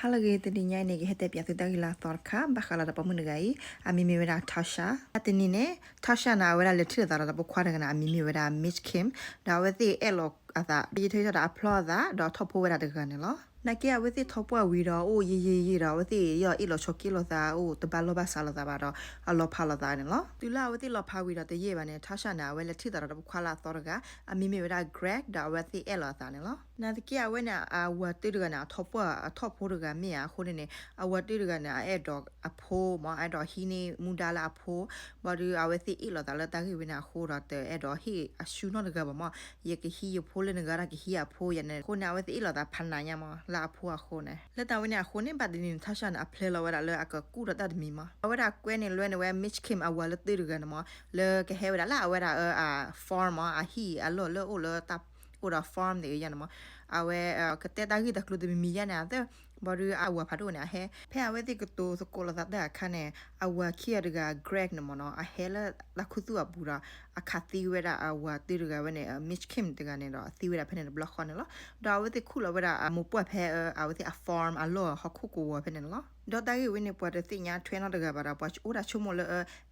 Halage tadinya ini kita biasa dari la torka bakal ada pemunugai amimi wera Tasha atinine Tasha na wera letter da da bukwara na amimi wera Mitch Kim da weti elo ada digital da upload da top wera de ganelo na kia weti top we da o ye da weti ya ilo chokilo da o to balo basala da ba da alo pala da ne lo tula weti lo pa we da de ye ba ne Tasha na wera letter da bukwala torga amimi wera Greg da weti elo da ne lo na kia wena a wati da na top ga me a khone a wati ga na e dog a pho ma a dog hi ni mudala a pho ba ru a weti ilo da la ta ki wena kho da te e dog hi a shu no ga ba ma ye ki hi yo pho le ga ra ki hi a pho ya ne khone a weti ilo da phan na nya ma la a pho a khone le ta wena khone ba din ta sha na a ple lo wa da le a ka ku da ta mi ma a wa da kwe ne lwe ne we Mitch Kim a wa le ti ga na ma le ke he wa da la a wa da a farm a hi a lo le o le ta ora farm de ya na ma a we ka te ta ki da klu de mi ya na deဘာလို့အဝါဖတ်တော့နေဟဲဖဲအဝဲတိကတိုစကိုလာတဲ့အခါနဲ့အဝါခီရက Greg နမနော်အဟဲလာခုသူအပူရာအခါတီဝဲတာအဝါတိရကဝဲနေ Mitch Kim တကနေတော့အသီဝဲတာဖဲနေ block ခေါ်နေလို့ဒါဝဲတိခုလာဝဲတာမပွက်ဖဲအဝဲတိအ farm အလောဟခုကိုဝဖဲနေလို့ဒေါ်တာကြီးဝင်းနေပွက်တဲ့ညာထွေးနော်တကပါတော့ပွက်အိုရာချုံမလ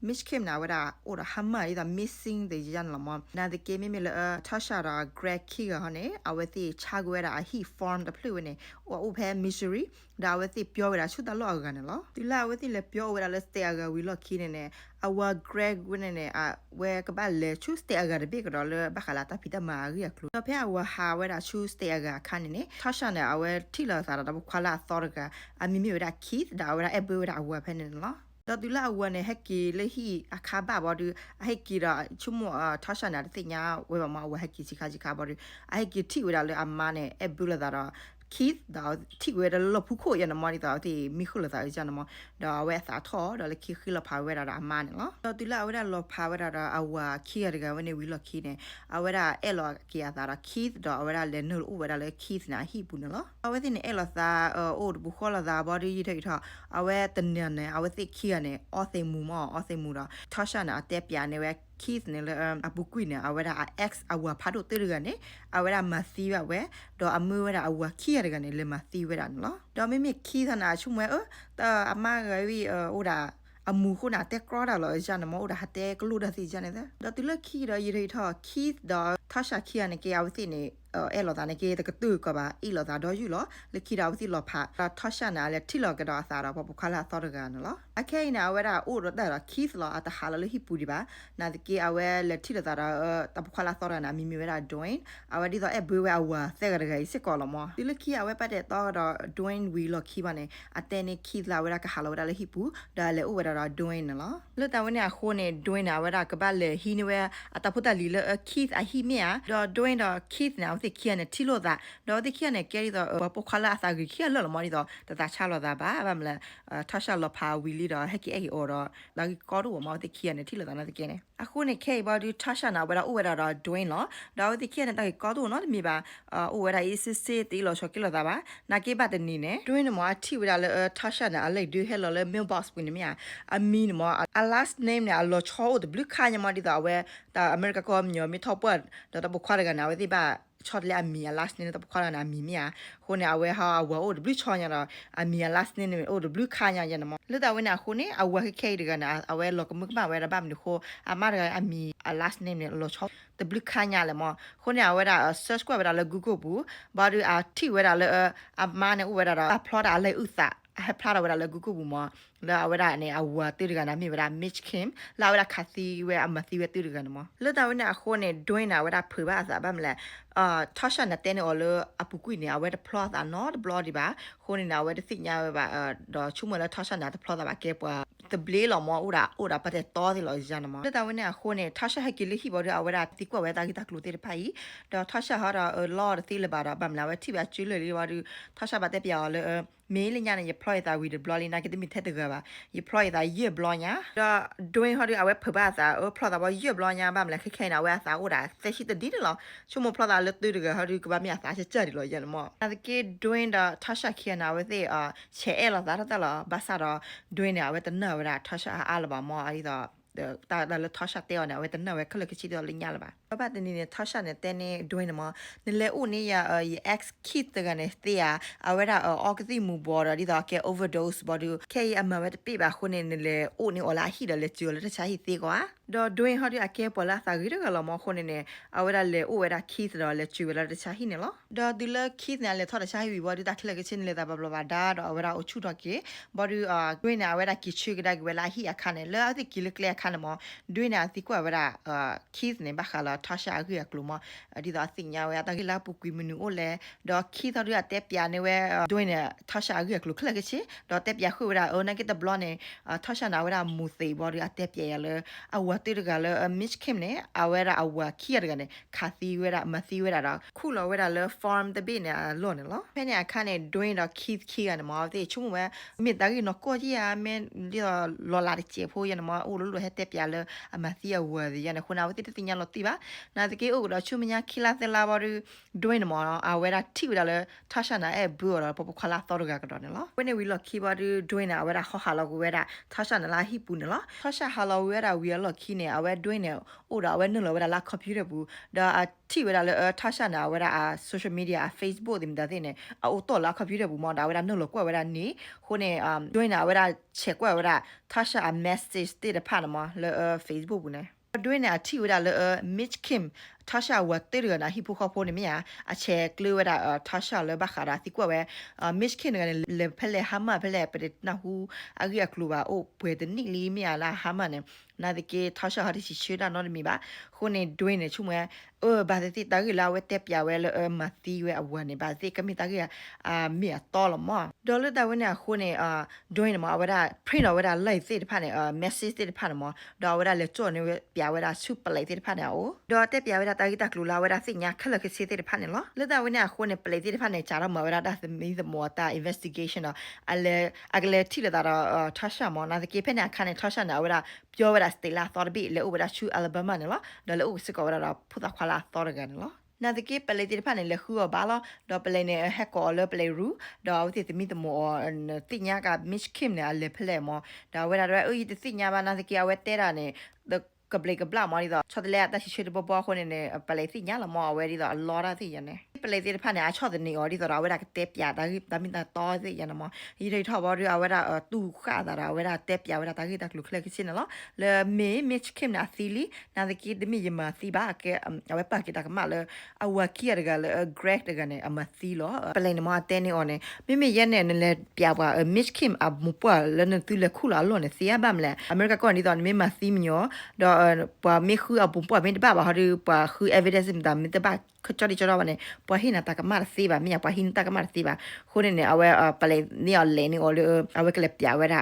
Mitch Kim နာဝဲတာအိုရာဟမ်မာဒါ missing တဲ့ရန်လမနာတဲ့ကေမီမီလ Tasha ရာ Greg ခီကဟနေအဝဲတိချာကွဲတာအဟီ farm တဖလူဝဲနေအိုဖဲ misery ဒါဝဲတိပြောဝဲတာชุดตลอดกันเนาะဒီလာဝဲတိလေပြောဝဲတာလဲစတေအကဝီလော့ခီနေနေအဝါ Greg ဝင်းနေအဝဲကပါလေชุดစတေအကရဘေကတော့လဲဘခလာတာဖီတမာရီကလို့တော့ဖဲအဝါဟာဝဲတာชุดစတေအကခန်းနေနေထရှာနေအဝဲထိလာစားတာဘခွာလာသောရကအမီမီဝဲတာခီဒါဝဲတာအဘဝဲတာအဝဲဖဲနေနော်တော့ဒီလာဝဲနေဟက်ကီလေဟီအခါဘာဘောဒီအဟက်ကီရာချုံမထရှာနာတဲ့ညာဝဲပါမဝဲဟက်ကီစီခါကြီးခါဘောဒီအဟက်ကီထိဝဲတာလဲအမနဲ့အဘဝဲတာတော့Keith ဒါတိဝဲတယ်လို့ဖူခိုရနမရီတာဒီမိခုလတာကြနမဒါဝဲသာထောဒါလခိခိလဖာဝဲတာအမနနော်တော့ဒီလာဝဲတာလောဖာဝဲတာအဝါခီရကဝနေဝီလခိနေအဝဲတာအဲလောကီယာတာ Keith ဒါဝဲတာလဲနိုဥဝဲတာလဲ Keith နာဟိပူနော်အဝဲတင်အဲလောသာအိုဘူခေါ်လာတာဘော်ဒီထိထအဝဲတနေနေအဝဲသိခီရနေအော်သိမူမောအော်သိမူတာထရှာနာတက်ပြနေဝဲKeith နဲ့အပူကွိနဲ့အဝဲတာ X အဝါဖာတို့တေရကနေအဝဲတာမသီးဝဲတော့အမွေးဝဲတာအဝါခီရကနေလေမသီးဝဲတာနော်တော့မိမိ Keith နာချုံဝဲတာအမကဝီအိုဒါအမူခုနာတက်ကောတာလောဂျာနမောဒါဟတဲ့ကလူဒါစီဂျာနေတဲ့တော့တိလခီရရရထ Keith တော့ထရှာခီရနေကေအဝသိနေအဲလောတာနေကေတကတူကပါအီလောတာတော့ယူလောလခီရာဝစီလောဖာထရှာနာလေတီလောကတော့အစားတော့ပခလာသောတကန်နော်အခဲနာဝဲတာအိုရတဲ့ခီသလောအတဟာလဟိပူဒီပါနာတကေအဝဲလက်တီလောတာတပခလာသောရနာမီမီဝဲတာဒွိင်းအဝဲဒီတော့အဘွေဝဲအဝါသက်ကရကစစ်ကောလမဒီလခီအဝဲပတ်တဲ့တော့ဒွိင်းဝီလောခီပါနေအတဲနေခီလာဝဲတာကဟာလောတာလေဟိပူဒါလေအိုဝဲတာဒွိင်းနော်လတဝဲနေခိုးနေဒွိင်းနာဝဲတာကပတ်လေဟီနဝဲအတဖုတလီလခီအဟီမီယာဒွိင်းတော့ခီနာသိခီနေတီလို့thatတော့ဒီခရနဲ့ကဲရီတော့ပခလာအစာကြီးခရလော်မရီတော့တတချလောတာပါဗမလားထရှာလောဖာဝီလီတော့ဟက်ကီအေအော်တော့ဒါကကောတော့မဟုတ်ဒီခရနဲ့တီလို့တာနော်ဒီကဲနေအခုနေခေဘာဒီထရှာနာဝဲတော့ဥဝဲတော့ဒွင်းလောတော့ဒီခရနဲ့တကကောတော့နော်မြေပါဥဝဲတာအေးစစ်စစ်တီလို့ချောကီလို့တာပါနာကေပတ်တနေနေဒွင်းနမအထိဝဲတာလေထရှာနာအလိုက်ဒွဟဲလောလေ mailbox ပင်းနေမြအမီနမa last name နဲ့အလောချောတဲ့ဘလူးခါညမဒီတော့ဝဲတာအမေရိကကောမြေမီထောက်ပတ်တော့ဘခွာရကနာဝဲဒီပါช็อตเลยอามีlast name ตะพอนะมีเมียคนเนี่ยเอาไว้ฮะเอาไว้โอ้บลูชอนยาละอามี last name โอ้บลูคานยานะมแล้วแต่ว่าเนี่ยคนเนี่ยเอาไว้แค่เดียวกันนะเอาไว้หลอกมึกมาไว้ระบำนี่โคอามาเลยอามี last name เนี่ยเราชอบแต่บลูคานยาเลยมั้งคนเนี่ยเอาไว้ละsearch กว่าเวลาเรา Google บูบาดูที่เวลาเราอามาเนี่ยเวลาเรา upload อะไรอุตส่าห์ให้พลาดเวลาเรา Google บูมั้งแล้วเวลาเนี่ยเอาไว้ตีด้วยกันนะมีเวลา Mitch Kim แล้วเวลาคาซีเวลามาซีเวตีด้วยกันมั้งแล้วแต่ว่าเนี่ยคนเนี่ยด้วยนะเวลาเผื่อว่าจะแบบอะไรทัชชันนั่นเต้นเอาเลยอปุกุยเนี่ยเอาไว้พลอตอ่ะเนาะบล็อดีบ่าคนเนี่ยเอาไว้สิ่งยาวแบบดอชุ่มแล้วทัชชันเนี่ยพลอตแบบเก็บว่าแต่เบลล์หรอมั้งอุระประเดี๋ยวต่อที่เราจะนะมั้งแล้วแต่ว่าเนี่ยคนเนี่ยทัชชันให้กินเลยที่บอกเอาไว้ติกว่าไว้ตากิตากลูเตอร์ไปดอทัชชันเขาล่อที่เลยบ่าแบบแล้วที่แบบจุดเลยว่าดูทัชชันแบบเดียวเลยเมย์เลยเนี่ยพลอยตาวิดบล็อดีนะก็จะมีเท่าเดิมว่ายี่พลอยตาเยี่ยบล็อเนี่ยดอด้วยเขาดูเอาไว้เผื่อว่าจะพลอยตาว่าเยี่ยบล็อเนี่ยแบบแล้วแค่ๆนะว่าจะอุระแต่ชิดดีเลยหรอชั่วโมงพลอยตาเลือดตื่นเขาดูก็แบบมีอาสาเจอดีเลยยันมั้งแต่ก็ด้วยนะทัชชันเขียนเอาไว้ที่เชื่อเราแต่ละภาษาเราด้วยเนี่ยเอาไว้ตั้งเนื้อเวลาทัชชันอะไรบ้างมั้งอะไรต่อแต่เราทัชชันเดียวเนี่ยเอาไว้ตั้งเนื้อไว้เขาเลยคิดว่าลิงยาหรือเปล่า ဘာတနေနဲ့ထားရှာနဲ့တဲနေဒွင်းနမနလေဦးနေရ ex kit တကနေတဲ့အဝရအော်ကတိမူဘော်ရဒီတော့ကဲ overdose ဘော်ဒူကေအမဝတ်ပြပါခုနေနလေဦးနေအလာဟီတယ်လေကျူလေတခြားဟီသေးကွာတော့ဒွင်းဟောဒီအကဲပေါ်လာသာဂီရကလမခုနေနေအဝရလေဦးဝရ kit တော့လေကျူလေတခြားဟီနေလောတော့ဒီလေ kit နဲ့လေထော်တခြားဟီဘော်ဒီတာခလကချင်းလေတာဘဘဘာဒါတော့အဝရအချူတော့ကေဘော်ဒူဒွင်းနာအဝရကီချူကဒါဝလာဟီအခါနေလေအတိကီလကလေအခါနေမဒွင်းနာစီကွာဝရkit နေဘခလာထားရှာကူရကလမဒီတော့စင်ညာဝရတာကလာပူကွီမနူအိုလေတော့ခီတော်ရတက်ပြနေဝဲဒွင်းနေထားရှာကူရကလခလကချီတော့တက်ပြခွေဝရအော်နကတဘလနေထားရှာနာဝရမူသေးဘော်ရတက်ပြရလေအဝတေကလေမစ်ခင်နေအဝရအဝခီရကနေခါသီဝရမသီဝရတော့ခုလောဝရလေ farm တပိနေလောနေလောဖဲနေအခါနေဒွင်းတော့ခီရနေမသေးချုံမဲမိတာကြီးနော်ကိုကြီးအမင်းဒီလောလာချေဖိုးရနေမအိုလိုဟက်တက်ပြလေအမသီဝရရနေခုနာဝတိတင်ညာလောတိပါနာတကေအိုတော့ချုံမညာခီလာသလာဘော်ဒွင်းနေမအဝရတီဝရလေထားရှာနာဘူရပပခလာတော်ကတော့နော်ဝနေဝီလောခီဘော်ဒွင်းနေအဝရဟဟာလောကိုဝရထားရှာနာလာဟီပူနော်ထားရှာဟာလောဝရဝီလောခီနေအဝဒွင်းနေအိုတော့ဝဲနလောဝရလာကွန်ပျူတာဘူးဒါတီဝရလေထားရှာနာဝရsocial media Facebook တင်တဲ့နေအိုတော့လာကွန်ပျူတာဘူးမော်ဒါဝရနလောကွဝရနေခုနေဒွင်းနေဝရချက်ကွဝရထားရှာ message တဲ့ဖာနမလေ Facebook ဘူးနေဒွင်းနေတီဝရလေ Mitch Kim ထားရှာဝတ်တေရနာဟိပိုခဖိုနေမယာအချက်ကလဝရထားရှာလေဘခရာတိကွဝဲမစ်ခင်ကနေလေဖလေဟမဖလေပဒနဟူအဂိယကလူပါအိုဘွေဒနိလီမယာလာဟမနေနာဒကေထားရှာဟာတိရှိဒါနော်မီပါခုနေဒွင်းနေချုံမဲဘာတိတာဂီလာဝဲတက်ပြဝဲလေမသီဝဲအဝနေဘာတိကမီတာဂီမီတော်လမဒေါ်လတာဝနေခုနေဒွင်းနေမှာဝရပရင်ဝရလိုက်စစ်တဖာနေ message စစ်တဖာနေမဒေါ်ဝရလေကြောနေပြဝရဆုပလိုက်စစ်တဖာနေအိုဒေါ်တက်ပြဝရတာဂီတာကလူလာဝရစိညာခလကစီတဲ့ဖာနေလောလက်တာဝနေခုနေပလေတဲ့ဖာနေချာတော့မဝရတာမီးသမောတာ investigation တော့အကလေတီလာတာထားရှာမနာတကေဖက်နေခါနေထားရှာနေဝရပြောဝရစတေလာသော်ဘီလေဥပဒါချူအလဘမနေလောဒါလေဥစကောဝရတာဖုတာခွာလာသော်ရကန်လောနာတကေပလေတဲ့ဖာနေလေခူဘာလောဒေါ်ပလေနေဟက်ကောလေပလေရူဒေါ်ဝတိမီသမောတိညာကမစ်ခင်နေလေဖလေမောဒါဝရရဥယတိတိညာဘာနာတကေဝဲတဲတာနေကပလေကပလာမော်ဒီတော့ချော်တလေအတရှိရှိဘဘခွနေနေပလေစီညာလမော်ဝဲဒီတော့အလော်ရစီရနေပလေစီဖာနေအချော်တဲ့နေအော်ဒီတော့ဝဲတာတက်ပြဒါမင်တာတော်စီရနေမော်ဒီတွေထောက်ဘော်ဒီဝဲတာတူခါတာဝဲတာတက်ပြဝဲတာကိတကလုခလက်ကိစနေလောလေမေမစ်ခင်နာစီလီနာဒကိဒမီယမစီဘာကဲအဝဲပါကိတကမလေအဝကီရကလေဂရက်တကနေအမစီလောပလေနမော်တဲနေအော်နေမိရဲနေလေပြပွားမစ်ခင်အမူပွားလနတူလေခုလာလောနေစီယဘမ်လေအမေရိကကောဒီတော့မိမစီမညောတော့ပွားမေခူအပုံပွားမင်းတပါဘာဟရပွားခူ evidence မတမင်းတပါခချော်ဒီချော်ပါနေပွားဟိနာတကမရစီပါမြပွားဟိနတကမရစီပါခုနေအဝဲပလေနီအလေနီအော်အဝဲကလေးပြဝဲတာ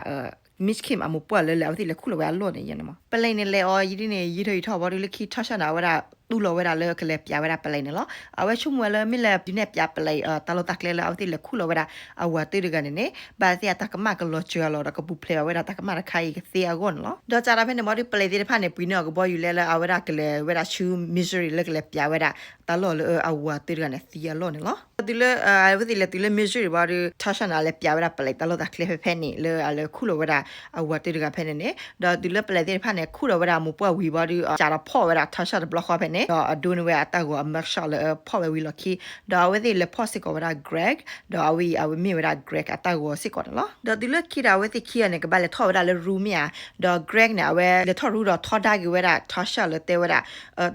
မစ်ခင်အမပွားလေလေအတိလေခုလောဝဲလောနေရနမပလေနေလေအော်ယီဒီနေယီထွေထော်ဘာဒီလေခိထရှာနာဝဲတာတူလောဝဲတာလေကလေးပြဝဲတာပလေနေလောအဝဲချုံဝဲလေမိလေဒီနေပြပလေတလောတက်လေလေအတိလေခုလောဝဲတာအဝဲတေရကနေနေဘာစီအတကမကလောချေလောကပူဖလေဝဲတာတကမရခိုင်စီအဂွန်လောဒေါ်ချာရဖဲနေမော်ဒီပလေတေဖာနေပွီနောကဘောယူလေလေအဝဲတာကလေးဝဲတာချူ misery လေကလေးပြဝဲတာတလောလေအဝဲတေရကနေစီအလောနေလောဒီလေဝဲဒီလေ misery ဘာဒီထရှာနာလေပြဝဲတာပလေတလောတက်လေဖဲနေလေအလေခုလောဝဲတာအဝဲတေရကဖဲနေနေဒေါ်ဒီလေပလေတေဖာနေခုလောဝဲတာမပွားဝီဘာဒီချာရဖော့ဝဲတာထရှာဘလော့ခဖဲနေအဒုန်ဝဲအတကောအမက်ရှာလေဖော်ဝဲဝီလကီဒါဝဲဒီလေဖော့စစ်ကောဝဲတာ Greg ဒါဝီအဝမီဝဲတာ Greg အတကောစစ်ကောနော်ဒါဒီလေကီဒါဝဲတိကီအနေကဘာလေထော်ဝဲတာလေရူမီယာဒါ Greg နာဝဲလေထော်ရူတော့ထော်ဒါကဝဲတာထော်ရှာလေတဲဝဲတာ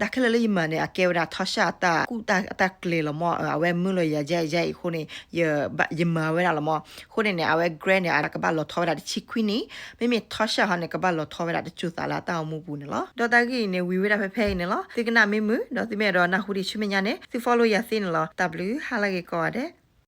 ဒါကလေးမနေအကဲဝဲတာထော်ရှာတာကူတာအတကလေးလမောအဝဲမလို့ရကြဲခုနေရမဝဲတာလမောခုနေအဝဲ Greg နေအကဘာလောထော်ဝဲတာချီခွီနီမိထော်ရှာဟာနေကဘာလောထော်ဝဲတာချူသာလာတောင်းမှုဘူးနော်ဒေါ်တာကီနေဝီဝဲတာဖဲနေလောဒီကနာမီမူဒေါ်ဒီမဲတော့နာဟူဒီချူမညာနေစီ follow ရစင်းလော W ဟာလာကေကောတဲ့